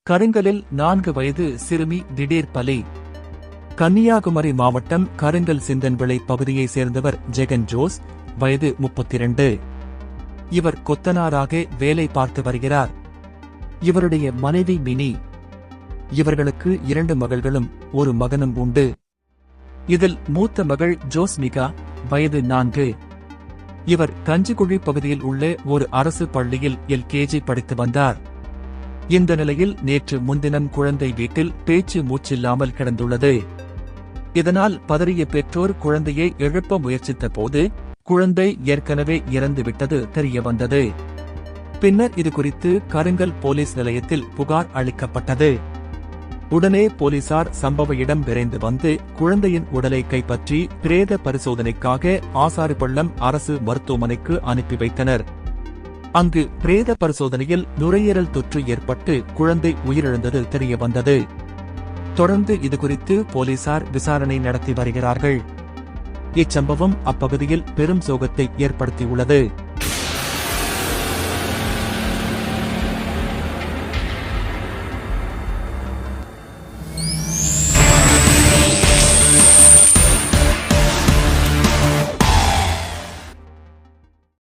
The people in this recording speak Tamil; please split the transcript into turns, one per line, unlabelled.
கருங்கலில் 4 வயது சிறுமி திடீர் பலி. கன்னியாகுமரி மாவட்டம் கருங்கல் சிந்தன்விளை பகுதியைச் சேர்ந்தவர் ஜெகன் ஜோஸ், வயது 32. இவர் கொத்தனாராக வேலை பார்த்து வருகிறார். இவருடைய மனைவி மினி. இவர்களுக்கு 2 மகள்களும் 1 மகனும் உண்டு. இதில் மூத்த மகள் ஜோஸ்மிகா, வயது 4. இவர் கஞ்சிக்குழி பகுதியில் உள்ள ஒரு அரசு பள்ளியில் LKG படித்து வந்தார். இந்த நிலையில் நேற்று முன்தினம் குழந்தை வீட்டில் பேச்சு மூச்சில்லாமல் கிடந்துள்ளது. இதனால் பதறிய பெற்றோர் குழந்தையை எழுப்ப முயற்சித்த போது குழந்தை ஏற்கனவே இறந்துவிட்டது தெரியவந்தது. பின்னர் இதுகுறித்து கருங்கல் போலீஸ் நிலையத்தில் புகார் அளிக்கப்பட்டது. உடனே போலீசார் சம்பவ இடம் விரைந்து வந்து குழந்தையின் உடலை கைப்பற்றி பிரேத பரிசோதனைக்காக ஆசாரிப்பள்ளம் அரசு மருத்துவமனைக்கு அனுப்பி வைத்தனர். அங்கு பிரேத பரிசோதனையில் நுரையீரல் தொற்று ஏற்பட்டு குழந்தை உயிரிழந்தது தெரியவந்தது. தொடர்ந்து இதுகுறித்து போலீசார் விசாரணை நடத்தி வருகிறார்கள். இச்சம்பவம் அப்பகுதியில் பெரும் சோகத்தை ஏற்படுத்தியுள்ளது.